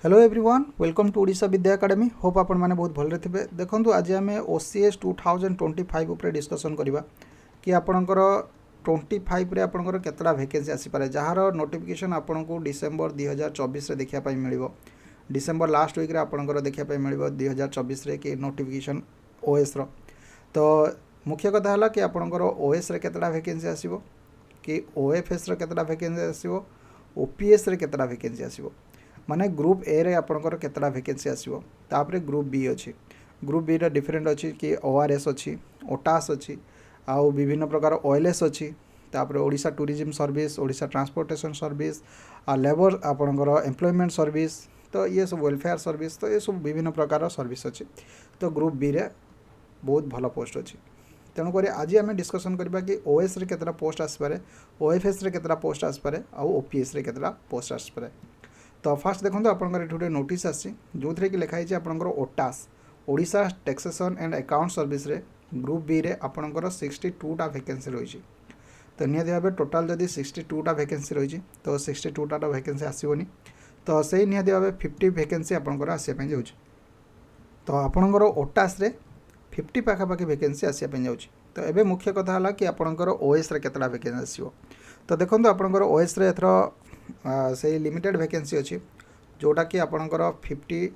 Hello everyone welcome to Odisha Vidya Academy hope आपण मैंने बहुत भलरे थे देखो आज आम ओसीएस 2025 उपर डिस्कसन करवा कि आपणकर 25 रे आपणकर केतटा वैकेंसी आसीपारे जार नोटिफिकेशन आपन को डिसेम्बर 2024 रे देखापी मिल डिसेम्बर लास्ट वीक आपणकर देखापी मिल 2024 रे कि नोटिफिकेशन ओएस रो तो मुख्य कथा है कि आपणकर ओएस रे केतटा वैकेंसी आसीबो कि ओएफएस रे केतटा वैकेंसी आसीबो ओपीएस रे केतटा वैकेंसी आसीबो माने ग्रुप ए रे आपणकर केतटा वैकेंसी आसीबो तापरे ग्रुप बी अच्छी ग्रुप बी रे डिफरेंट अच्छी कि ओआरएस अच्छी ओटास अच्छी आउ विभिन्न प्रकार ओएलएस अच्छी तापरे Odisha tourism service Odisha transportation service आ लेबर आपणकर एम्प्लॉयमेंट सर्विस तो ये सब वेलफेयर सर्विस तो ये सब विभिन्न प्रकार सर्विस अच्छी तो ग्रुप बी रे बहुत भल पोस्ट अच्छी तेणुक आज आम डिस्कसन करवा कि ओएस रे केतटा पोस्ट आसपारे ओएफएस रे केतटा पोस्ट आसपारे आउ ओपीएस रे केतटा पोस्ट आसपारे तो फास्ट देखो आपंकर गोटे नोटिस आसी जो थी कि लिखाई आपंकर ओटास Odisha taxation and account service रे ग्रुप बी रे आपंकर 62टा वैकेंसी रही तो निहत भाव टोटाल जदि 62टा वैकेंसी रही तो 62टा वैकेंसी आसोनी तो से निहत भाव 50 वैकेंसी आपंकर आसापी जाऊँ तो आपंकर ओटास रे 50 पाखापाखि वैकेंसी आसापी जाऊँ तो ये मुख्य कथा है कि आपंकर ओएस रे केतटा वैकेंसी आसो तो देखो आपंकर ओएस रे एथर से लिमिटेड वैकेंसी अच्छी जोटा कि आपणकर 50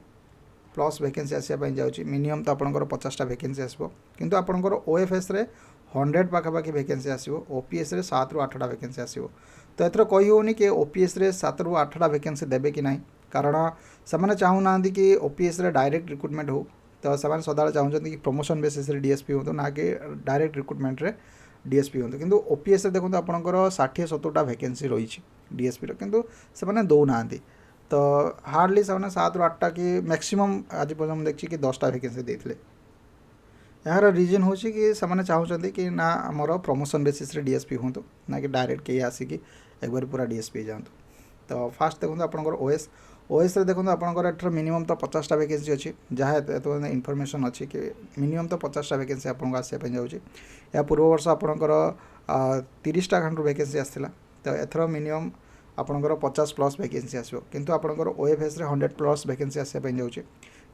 प्लस वैकेंसी आसापी जाऊँगी मिनिमम तो आपणकर 50टा वैकेंसी आसो किंतु आपणकर ओएफएस रे 100 पाखापाखि वैकेंसी आसो ओपीएस रे 7 ରୁ 8टा वैकेंसी आसो तो एथर कही होनी कि ओपीएस रे 7 ରୁ 8टा वैकेंसी देबे कि नहीं कारण से चाहूना कि ओपीएस रे डायरेक्ट रिक्रुटमेंट हो तो से सदा चाहते कि प्रमोशन बेसिस रे डीएसपी हो ना कि डायरेक्ट रिक्रुटमेंट रे डीएसपी हो किंतु ओपीएस देखो आपंकर 60-70टा वैकेंसी रही डीएसपी किंतु से दौना तो हार्डली से 7 ରୁ 8टा कि मैक्सिमम आज पर्यटन देखी कि 10टा वैकेंसी देते यार रीजन हो कि चाहते कि ना आमर प्रमोशन बेसिस रे डीएसपी हूँ ना कि डायरेक्ट कहीं आसिक एक बार पूरा डीएसपी जातु तो फास्ट देखो आपंकर ओएस ओएस रे देखो आपंकर एथर मिनिमम तो 50टा वैकेंसी अच्छी जहाँ इनफॉरमेशन अच्छी कि मिनिमम तो 50टा वैकेंसी आपको आसापी जाऊँगी या पूर्व वर्ष आपंकर 30टा खंड वैकेंसी आसाला तो एथर मिनिमम आपंकर 50 प्लस वैकेंसी आसो किंतु आपंकर ओएफएस रे 100 प्लस वैकेंसी आसापी जाऊँगी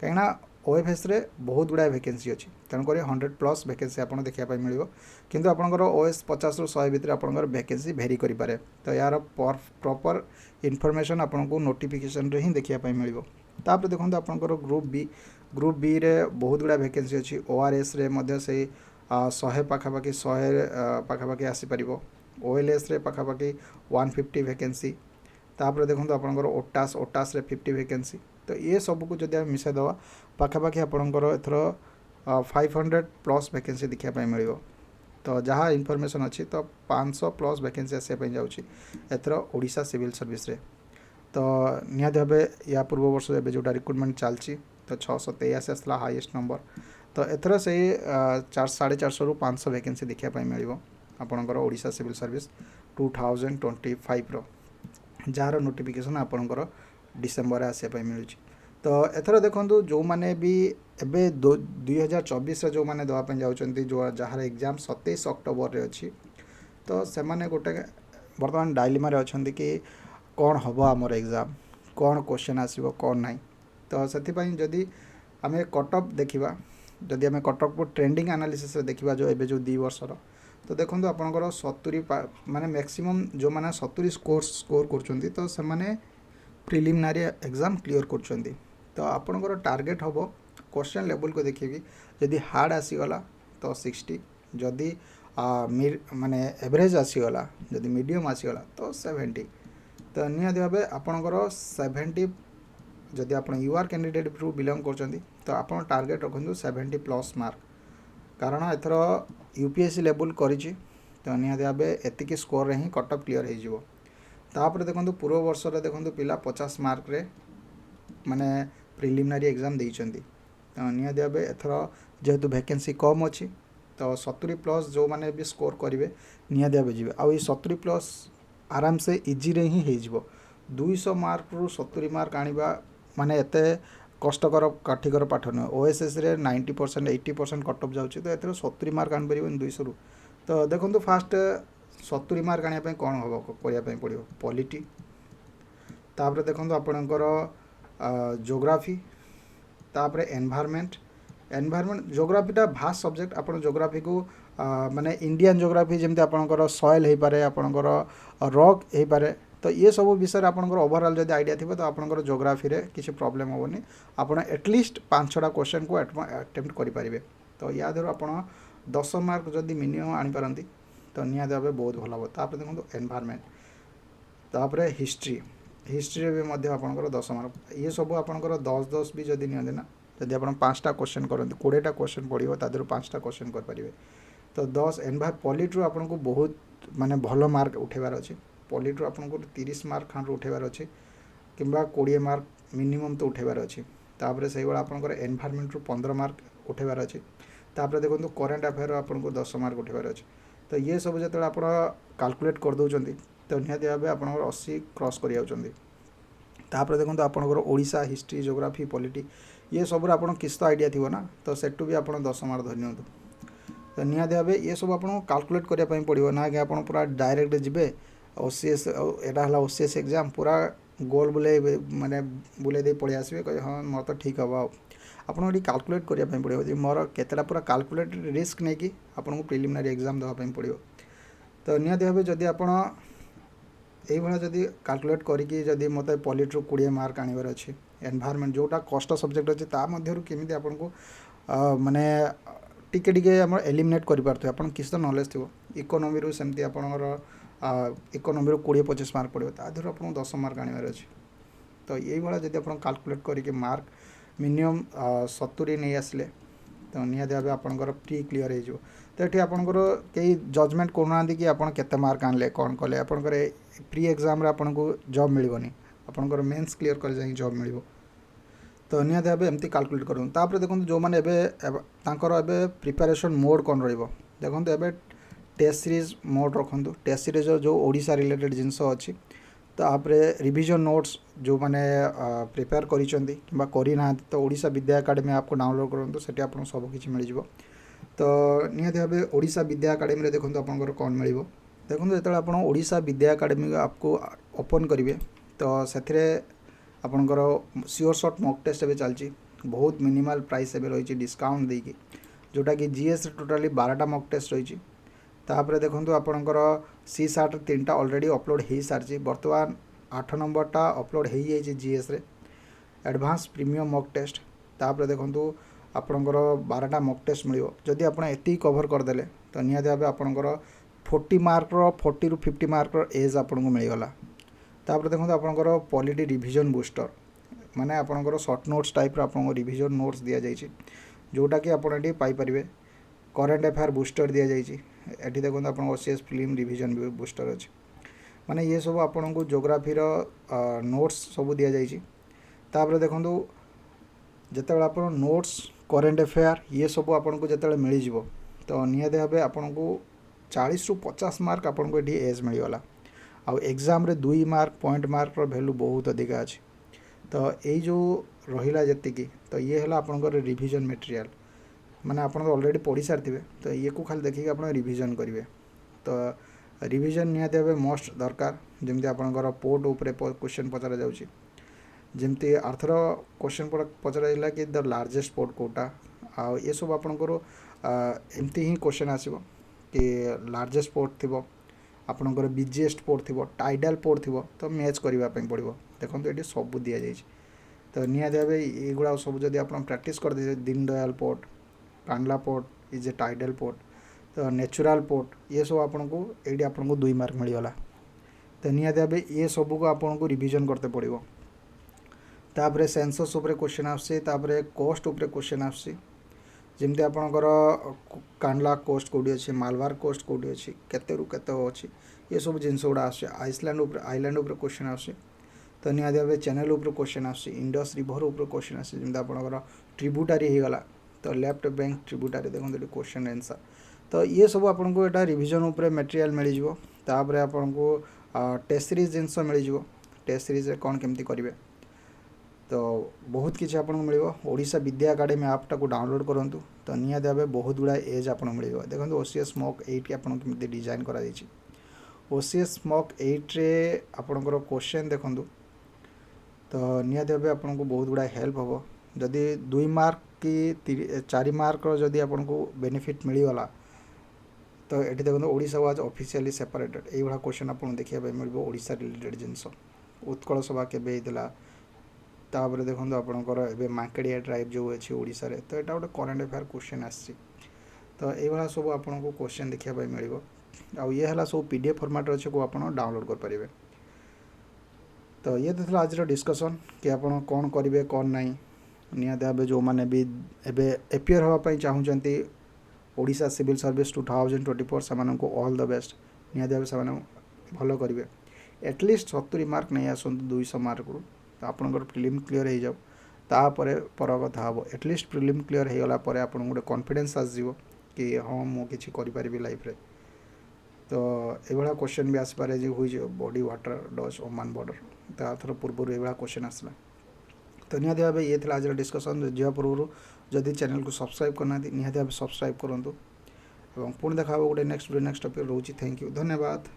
कहीं ओएफएस रे बहुत गुड़ा वैकेंसी अच्छी तेणुक 100 प्लस वैकेंसी आप देखापी मिल किंतु आपंकर ओएस 50 ରୁ 100 भितर आपंकर वैकेंसी भेरी करें तो यार प्रॉपर इनफॉरमेशन आपको नोटिफिकेशन रे ही देखापी मिल तापर देखो आपंकर ग्रुप बी रे बहुत गुड़ा वैकेंसी अच्छी ओआरएस रे मध्य से 100 पाखापाखि 100 पाखापाखि आसीपर ओएलएस रे पाखापाखि 150 वैकेंसी तापर देखो आपंकर ओटास रे 50 वैकेंसी तो ये सब को जब मिसाई दवा पाखापाखि आपंकर एथर 500 प्लस वैकेंसी देखापी मिल तो जहाँ इनफॉरमेशन अच्छी तो 500 प्लस वैकेंसी आसापी जाऊँगी एथर ओडिशा सिविल सर्विस रे तो निहत भाव या पूर्व वर्ष एवं जोटा रिक्रुटमेंट चलती तो 683 आसला हाईएस्ट नंबर तो एथर से 450 ରୁ 500 वैकेंसी देखापी मिल आपणकर ओडिशा सिविल सर्विस 2025 रो जार नोटिफिकेशन आपणकर डिसेम्बर आसापी मिलूँ तो एथर देखो जो मैंने भी एबे 2024 जो मैंने देवाई जाऊँगी जो जार एग्जाम 27 अक्टोबर रे अच्छी तो से मैंने गोटे बर्तमान डायलेमा अच्छा कि कौन हम आमर एग्जाम कौन क्वेश्चन आसो कौन ना तो से जदि आम कटअप देखा जदि आम कटअप को ट्रेंडिंग एनालिसिस देखा जो एबे जो 2 वर्षर तो देखो आपंकर 70 माने मैक्सिमम जो मैंने 70 स्कोर कर तो से प्रिलिमिनारी एग्जाम क्लियर कर तो आपंकर टार्गेट हम क्वेश्चन लेवल को देखिए जदि हार्ड आसीगला तो 60 जदि माने एवरेज आसीगला जदि मीडियम आसीगला तो 70 तो निहत भाव आपणकर 70 जदि आप यूआर कैंडिडेट रू बिलोंग कर तो आप टार्गेट रखु 70 प्लस मार्क कारण एथर यूपीएससी लेवल करी तो निहत भाव एतिकी स्कोर रे ही कटअप क्लियर हो तापर देखो पूर्व वर्ष देखो पिला 50 मार्क रे माने प्रिलिमिनारी एग्जाम देइचंदी तो निहत भाव एथर जेहेतु वैकेंसी कम अच्छी तो 70 प्लस जो मैंने भी स्कोर करेंगे निहत भाव जी आ 70 प्लस आराम से इजी रे ही हो 200 मार्क रू 70 मार्क आनिबा माने एते कष्टकर काठिकर पाठ नुह ओएसएस रे 90% 80% कटअप जाऊँगी तो एथर 70 मार्क आनी पार 200 रू तो देखो फास्ट 70 मार्क आने कौन हम करने पड़ो पॉलिटी तापर देखो आपणकर जोग्राफी तापरे एनवायरनमेंट जोग्राफीटा भास्ट सब्जेक्ट आपण जोग्राफी को माने इंडियन जोग्राफी जमती आपणकर सॉइल हो पारे आपणकर रॉक हो पारे तो ये सब विषय आपणकर ओवरऑल जब आइडिया थी तो आपणकर जोग्राफी रे किसी प्रॉब्लम होनी आपण एटलिस्ट 5-6टा क्वेश्चन को अटेम्प्ट करें तो या धर आप 10 मार्क जदि मिनिमम आनीपारती तो निहाती भाव बहुत भल हम तापर देखो एनवायरनमेंट तापर हिस्ट्री भी मध्य आपणकर 10 मार्क ये सब आपणकर 10-10 भी जदि नि ना जदि आप 5टा क्वेश्चन करते 20टा क्वेश्चन पड़ो तादर 5टा क्वेश्चन करेंगे तो 10 पॉलिट्रु आपको बहुत माने भल मार्क उठेबार अच्छे पॉलिट्रु आपको 30 मार्क खान उठेबार अच्छे कि 20 मार्क मिनिमम तो उठेबार अच्छे तापर से आपंकर एनवायरनमेंट 15 मार्क उठेबार अच्छे तापर देखो करेन्ट अफेयर आपको 10 मार्क उठेबार अच्छे तो ये सब जो आप कैलकुलेट कर दौरान तो निहाती भाव आप 80 क्रॉस कर तापर देखो आपंकर ओडिशा हिस्ट्री जोग्राफी पॉलिटी ये सब आप किस तो आइडिया थी ना तो सेटू भी आप 10 मार्क धरि नियंतु तो निहाती भाव ये सब आपको कैलकुलेट करने पड़ो ना कि आप पूरा डायरेक्ट जिबे ओसीएस एटा हला ओसीएस एग्जाम पूरा गोल बुले माने बुले दे पड़े आसबे कहे हाँ मोर तो ठीक हम आपको ये कैलकुलेट करने पड़ो जी मोर केतेटा पूरा कैलकुलेट रिस्क नहीं कि आपको प्रिलिमिनरी एग्जाम देवाई पड़ो तो निहाती भाव जदि आप जदि कैलकुलेट करके जदि मत पॉलिट्रु 20 मार्क आनबार अच्छे एनवायरनमेंट जोटा कष्ट सब्जेक्ट अच्छे ता मध्यरु केमिति आपको माने टिके टिके हम एलिमिनेट कर पारथि आपन किस तो नॉलेज थी इकोनॉमी रु सेमती आपनकर इकोनॉमी रु 20-25 मार्क पड़ो तादर आपको 10 मार्क आनबार अच्छे तो यही भाया जब आप कैलकुलेट करके मार्क मिनिमम 70 नहीं आसले तो निहाती भाव आपंकर प्री क्लीयर हो तो ये आपंकर कई जजमेंट करना कि आप केते मार्क आनले कौन कले आपंकर प्री एग्जाम आपको जॉब मिलनी आपंकर मेंस क्लीयर कर जाए जॉब मिल तो निहाती भाव एमती कैलकुलेट करूँ तापर देखो जो मैंने एबे प्रिपरेशन मोड कौन रहिबो देखो एबे टेस्ट सीरीज मोड रखु टेस्ट सीरीज जो ओडिशा रिलेटेड जिनस अच्छी तापर रिवीजन नोट्स जो मैंने प्रिपेयर करना तो ओडिशा विद्या एकेडमी आपको डाउनलोड करूँ से आपको सबकि मिल तो निहाती भाव ओडिशा विद्या एकेडमी देखो आपंकर कौन मिल देखो जो आप ओडिशा विद्या एकेडमी आपको ओपन करेंगे तो से आपंकर श्योर शॉर्ट मॉक टेस्ट एवं चलती बहुत मिनिमल प्राइस एवं रही डिस्काउंट देकी जोटा कि जीएस टोटाली 12टा मॉक टेस्ट रही तापर देखो आपंकर सी सार्ट 3टा ऑलरेडी अपलोड हो सारी बर्तमान 8 नंबरटा अपलोड हो जाए जीएस रे एडवांस प्रीमियम मॉक टेस्ट तापर देखो आपंकर 12टा मॉक टेस्ट मिल जदि आप कवर करदे तो निहाती भाव आपंकर 40 मार्क 40 ରୁ 50 मार्क एज आपको मिलगला तापर देखो आपंकर पॉलिटी रिवीजन बूस्टर माने आपंकर शॉर्ट नोट्स टाइप आपको रिवीजन नोट्स दि जाए जोटा कि आप पाइपर करेन्ट अफेयर बूस्टर दि जाए ये देखो आप ओसीएस फिल्म रिवीजन बूस्टर अच्छे माने ये सब आपको जोग्राफी नोट्स सब दि जाए तापर देखो जिते आप नोट्स करेन्ट अफेयर ये सब आपको जो मिल तो निहाती भाव आपको 40 ରୁ 50 मार्क आपको ये एज मिलगला आउ एग्जाम रे 2 मार्क पॉइंट मार्क वैल्यू बहुत अधिका अच्छे तो यही जो रहा जी तो ये है आपंकर रिवीजन मटेरियल माने आप ऑलरेडी पढ़ी सारी तो ये को खाली देखिए आप रिवीजन करेंगे तो रिवीजन निहाती भाव मोस्ट दरकार जमी आपंकर पोर्ट उपरे क्वेश्चन पचरा जाउची जमती आर्थर क्वेश्चन पचरा कि द लार्जेस्ट पोर्ट कोटा आ ये सब आपंकर एमती ही क्वेश्चन आसो कि लार्जेस्ट पोर्ट थी आपंकर बिजीएस्ट पोर्ट थी टाइडल पोर्ट थी तो मैच करने पड़ो देखो ये सब दि जाए तो निहाती भाव युवा सब जब आप प्रैक्टिस कर दे Deen Dayal port Kandla port is a tidal port तो नेचुरल पोर्ट ये सब आपको ये आपको 2 मार्क मिलगला तो निहाती भाव ये सब को आपको रिवीजन करते पड़ो तापर सेंसस उपरे क्वेश्चन आसपर कोस्ट उपरे क्वेश्चन आमती आपणकर कांडला कोस्ट कौटी अच्छे मालवार कोस्ट कौटी अच्छी केते रु केते अच्छी ये सब जिनस गुड़ा आइलैंड उपरे क्वेश्चन आसे तो निहाती भाव चैनल उपरे क्वेश्चन आसे इंडस रिवर उपरे क्वेश्चन आसे जमी आपणकर ट्रिब्यूटारी होगला तो लेफ्ट बैंक ट्रिब्यूटारी देखो क्वेश्चन आंसर तो ये सब आपको यहाँ रिवीजन उपरे मटेरियल मिल जापर आपको टेस्ट सीरीज जिनस मिल टेस्ट सीरीज कौन केमती करेंगे तो बहुत किसी आपको मिल ओडिशा विद्या एकेडमी ऐपटा को डाउनलोड करूँ तो निहाती भाव बहुत गुड़ा एज आपको मिल देखो ओसीएस मॉक 8 आपको डिजाइन करा ओसीएस मॉक 8 रे आपणकर क्वेश्चन देखो तो निहाती भाव आपको बहुत गुड़ा हेल्प हम जदि 2 मार्क कि 4 मार्क जदि आपको बेनिफिट मिलगला तो ये देखो ओडिशा वाज ऑफिशियली सेपरेटेड ये क्वेश्चन आपको देखा मिल ओडिशा रिलेटेड जिनस उत्कल सभा केबे होता तापर देखो आपंकर ए मार्केटिया ट्राइब जो अच्छी ओडिशा रे तो यहाँ गोटे करेन्ट अफेयर क्वेश्चन आसी तो ये सब आपको क्वेश्चन देखा मिल आउ ये है सब पीडीएफ फॉर्मेट अच्छे को आप डाउनलोड करेंगे। तो ये तो आज डिस्कसन कि आप कौन करेंगे कौन नहीं निहाती भाव जो मैंने भी एबे एपियर हाँपाई चाहूँगी ओडिशा सिविल सर्विस 2024 से ऑल द बेस्ट निहाती भाव से भल करेंगे एटलिस्ट 70 मार्क नहीं आसतु 200 मार्क रू तो आपंकर प्रिलिम क्लीयर हो जाओ तापर पर कथा हम एटलिस्ट प्रिलिम क्लीयर हो गला आप गोटे कॉन्फिडेंस आसो कि हाँ मुझे करी लाइफ रे। तो ये क्वेश्चन भी आसपे जो हुई body water does Oman border तो थर पूर्व ये क्वेश्चन आसला। तो निहाती भाव ये आज डिस्कसन जा पूर्व जदि चैनल को सब्सक्राइब करना निहाती भाव सब्सक्राइब करूँ और पुणी देखा गोटे नेक्स्ट टॉपिक रोचे। थैंक यू धन्यवाद।